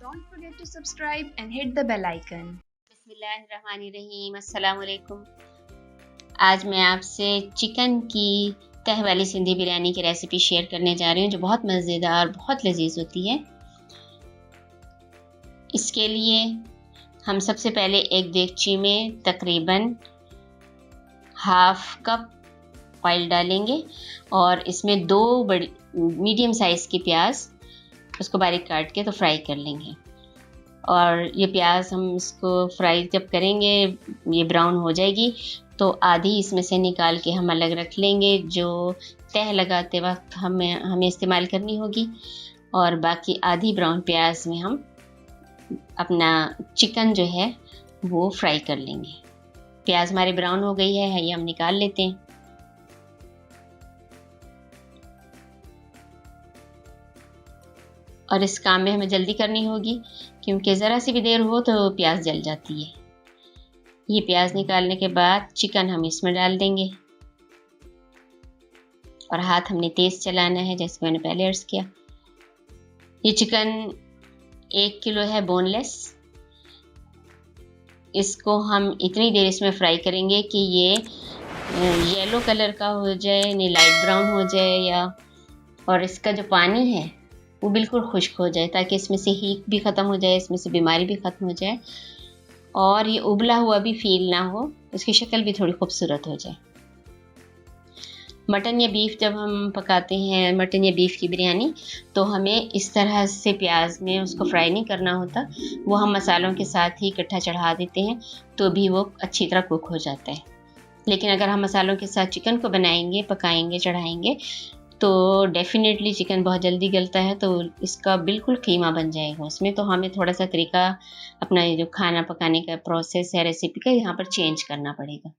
Don't forget to subscribe and hit the bell icon. बिस्मिल्लाहिर्रहमानिर्रहीम, अस्सलाम वालेकुम। आज मैं आपसे चिकन की तह वाली सिंधी बिरयानी की रेसिपी शेयर करने जा रही हूँ, जो बहुत मज़ेदार, बहुत लजीज होती है। इसके लिए हम सबसे पहले एक देगची में तकरीबन हाफ कप ऑयल डालेंगे और इसमें 2 बड़ी मीडियम साइज़ की प्याज, उसको बारीक काट के तो फ्राई कर लेंगे। और ये प्याज हम इसको फ्राई जब करेंगे, ये ब्राउन हो जाएगी तो आधी इसमें से निकाल के हम अलग रख लेंगे, जो तह लगाते वक्त हमें इस्तेमाल करनी होगी। और बाकी आधी ब्राउन प्याज में हम अपना चिकन जो है वो फ्राई कर लेंगे। प्याज हमारी ब्राउन हो गई है, ये हम निकाल लेते हैं। और इस काम में हमें जल्दी करनी होगी क्योंकि ज़रा सी भी देर हो तो प्याज जल जाती है। ये प्याज निकालने के बाद चिकन हम इसमें डाल देंगे और हाथ हमने तेज़ चलाना है, जैसे मैंने पहले अर्ज़ किया। ये चिकन 1 किलो है बोनलेस। इसको हम इतनी देर इसमें फ्राई करेंगे कि ये येलो कलर का हो जाए, यानी लाइट ब्राउन हो जाए, और इसका जो पानी है वो बिल्कुल खुश्क हो जाए, ताकि इसमें से हीट भी ख़त्म हो जाए, इसमें से बीमारी भी ख़त्म हो जाए और ये उबला हुआ भी फील ना हो, उसकी शक्ल भी थोड़ी खूबसूरत हो जाए। मटन या बीफ जब हम पकाते हैं, मटन या बीफ की बिरयानी, तो हमें इस तरह से प्याज में उसको फ्राई नहीं करना होता, वो हम मसालों के साथ ही इकट्ठा चढ़ा देते हैं तो भी वो अच्छी तरह कुक हो जाता है। लेकिन अगर हम मसालों के साथ चिकन को बनाएंगे, पकाएंगे, चढ़ाएंगे तो डेफ़िनेटली चिकन बहुत जल्दी गलता है, तो इसका बिल्कुल कीमा बन जाएगा उसमें। तो हमें थोड़ा सा तरीका, अपना ये जो खाना पकाने का प्रोसेस है, रेसिपी का, यहाँ पर चेंज करना पड़ेगा।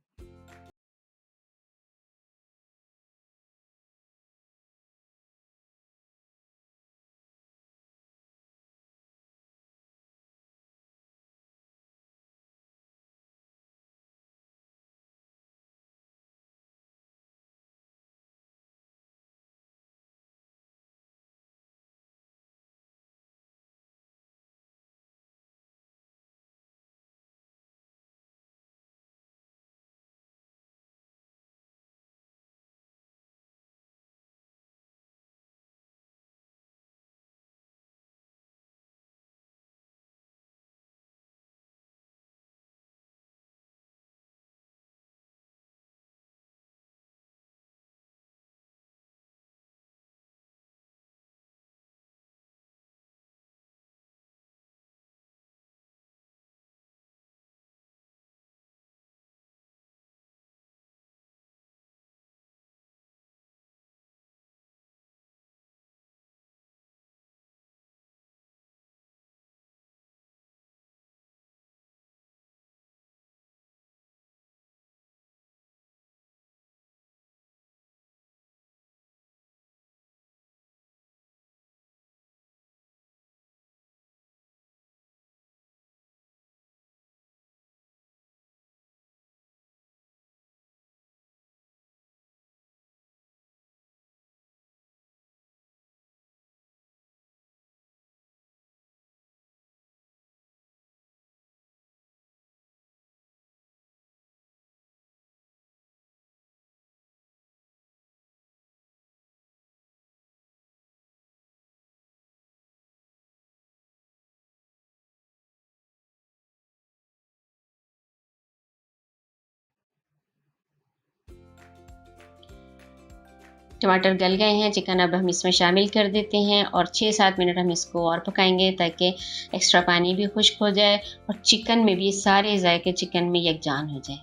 टमाटर गल गए हैं, चिकन अब हम इसमें शामिल कर देते हैं और 6-7 मिनट हम इसको और पकाएंगे, ताकि एक्स्ट्रा पानी भी खुश्क हो जाए और चिकन में भी सारे जायके चिकन में यकजान हो जाए।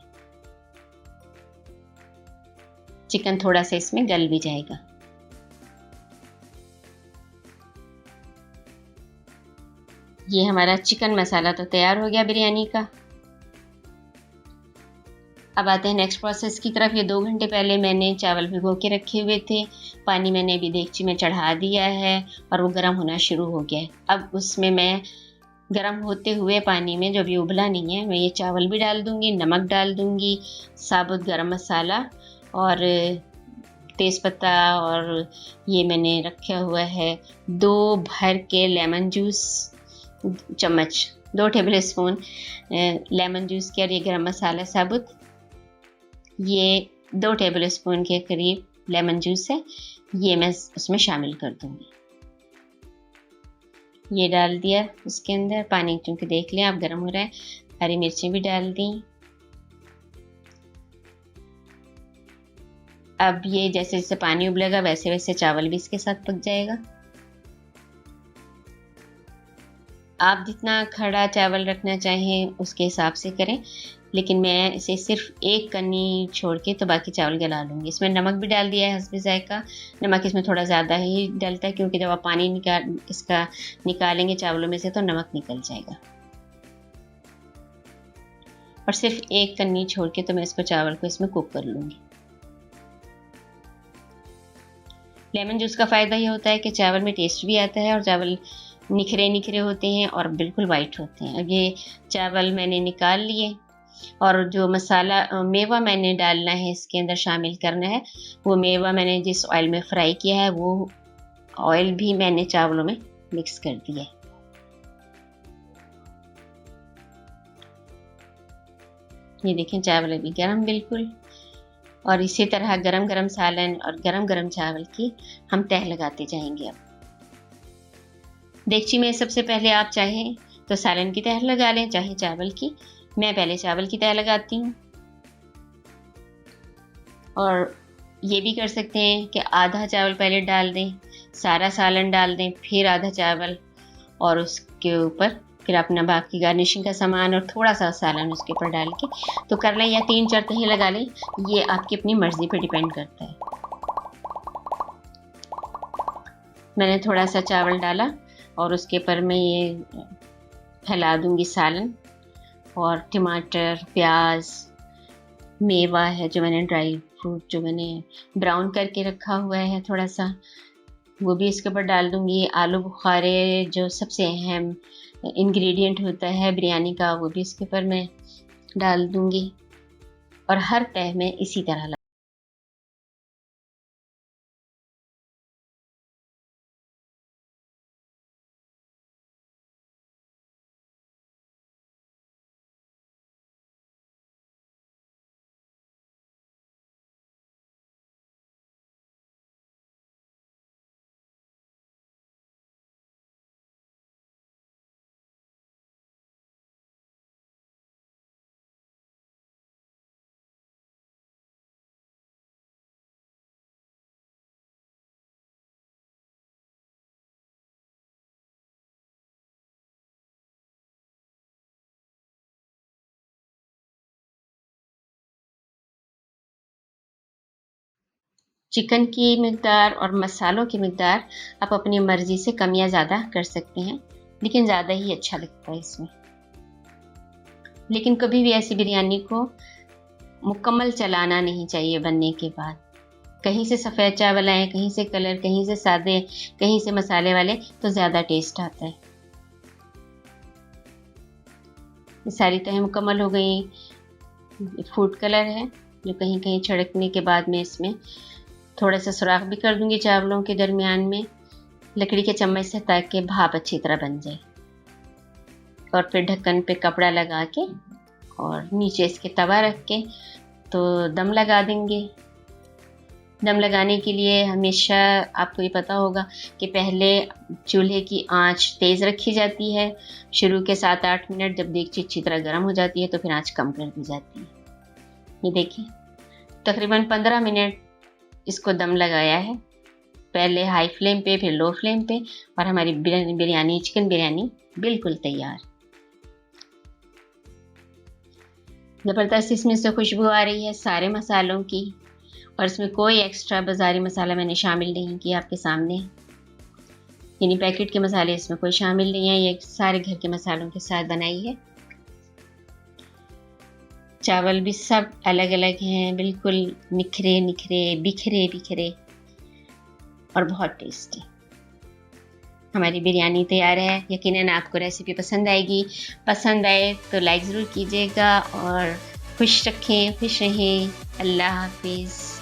चिकन थोड़ा सा इसमें गल भी जाएगा। ये हमारा चिकन मसाला तो तैयार हो गया बिरयानी का। अब आते हैं नेक्स्ट प्रोसेस की तरफ। ये 2 घंटे पहले मैंने चावल भिगो के रखे हुए थे। पानी मैंने अभी देगची में चढ़ा दिया है और वो गर्म होना शुरू हो गया है। अब उसमें मैं गर्म होते हुए पानी में, जो अभी उबला नहीं है, मैं ये चावल भी डाल दूँगी, नमक डाल दूँगी, साबुत गरम मसाला और तेज़पत्ता, और ये मैंने रखा हुआ है 2 भर के लेमन जूस, चम्मच 2 टेबल स्पून लेमन जूस के, और ये गरम मसाला साबुत, ये 2 टेबल स्पून के करीब लेमन जूस है, ये मैं उसमें शामिल कर दूंगी। ये डाल दिया उसके अंदर। पानी चूँकि देख लें आप गर्म हो रहा है। हरी मिर्चें भी डाल दी। अब ये जैसे जैसे पानी उबलेगा वैसे वैसे चावल भी इसके साथ पक जाएगा। आप जितना खड़ा चावल रखना चाहें उसके हिसाब से करें, लेकिन मैं इसे सिर्फ एक कन्नी छोड़ के तो बाकी चावल गला लूँगी। इसमें नमक भी डाल दिया है हस्बे जायका। नमक इसमें थोड़ा ज़्यादा ही डलता है क्योंकि जब आप पानी इसका निकालेंगे चावलों में से तो नमक निकल जाएगा। और सिर्फ एक कन्नी छोड़ के तो मैं इसको चावल को इसमें कुक कर लूँगी। लेमन जूस का फ़ायदा ये होता है कि चावल में टेस्ट भी आता है और चावल निखरे निखरे होते हैं और बिल्कुल वाइट होते हैं। अब ये चावल मैंने निकाल लिए और जो मसाला मेवा मैंने डालना है इसके अंदर शामिल करना है, वो मेवा मैंने जिस ऑयल में फ्राई किया है वो ऑयल भी मैंने चावलों में मिक्स कर दिया है। ये देखें चावल अभी गरम बिल्कुल। और इसी तरह गरम गरम सालन और गरम गरम चावल की हम तह लगाते जाएंगे। अब देगची में सबसे पहले आप चाहें तो सालन की तह लगा लें, चाहे चावल की। मैं पहले चावल की तह लगाती हूँ। और ये भी कर सकते हैं कि आधा चावल पहले डाल दें, सारा सालन डाल दें, फिर आधा चावल, और उसके ऊपर फिर अपना बाकी गार्निशिंग का सामान और थोड़ा सा सालन उसके ऊपर डाल के तो कर लें, या 3-4 तहें लगा लें। ये आपकी अपनी मर्ज़ी पे डिपेंड करता है। मैंने थोड़ा सा चावल डाला और उसके ऊपर मैं ये फैला दूंगी सालन और टमाटर, प्याज, मेवा है जो मैंने ड्राई फ्रूट जो मैंने ब्राउन करके रखा हुआ है थोड़ा सा, वो भी इसके ऊपर डाल दूंगी। आलू बुखारे जो सबसे अहम इंग्रेडिएंट होता है बिरयानी का, वो भी इसके ऊपर मैं डाल दूंगी। और हर तह में इसी तरह चिकन की मिकदार और मसालों की मिकदार आप अपनी मर्ज़ी से कम या ज़्यादा कर सकते हैं, लेकिन ज़्यादा ही अच्छा लगता है इसमें। लेकिन कभी भी ऐसी बिरयानी को मुकम्मल चलाना नहीं चाहिए बनने के बाद। कहीं से सफ़ेद चावल आए, कहीं से कलर, कहीं से सादे, कहीं से मसाले वाले, तो ज़्यादा टेस्ट आता है। ये सारी तहें मुकम्मल हो गई। फूड कलर है जो कहीं कहीं छिड़कने के बाद मैं इसमें थोड़ा सा सुराख भी कर दूंगी चावलों के दरमियान में लकड़ी के चम्मच से, ताकि भाप अच्छी तरह बन जाए। और फिर ढक्कन पे कपड़ा लगा के और नीचे इसके तवा रख के तो दम लगा देंगे। दम लगाने के लिए हमेशा आपको ये पता होगा कि पहले चूल्हे की आंच तेज़ रखी जाती है। शुरू के 7-8 मिनट, जब देगची अच्छी तरह गर्म हो जाती है तो फिर आंच कम कर दी जाती है। ये देखिए तकरीबन 15 मिनट इसको दम लगाया है, पहले हाई फ्लेम पे फिर लो फ्लेम पे, और हमारी बिरयानी चिकन बिरयानी बिल्कुल तैयार। ज़बरदस्त इसमें से खुशबू आ रही है सारे मसालों की, और इसमें कोई एक्स्ट्रा बाज़ारी मसाला मैंने शामिल नहीं किया। आपके सामने यानी पैकेट के मसाले इसमें कोई शामिल नहीं है, ये सारे घर के मसालों के साथ बनाई है। चावल भी सब अलग अलग हैं, बिल्कुल निखरे निखरे, बिखरे बिखरे और बहुत टेस्टी। हमारी बिरयानी तैयार है। यकीनन आपको रेसिपी पसंद आएगी। पसंद आए तो लाइक ज़रूर कीजिएगा और खुश रखें, खुश रहें। अल्लाह हाफिज़।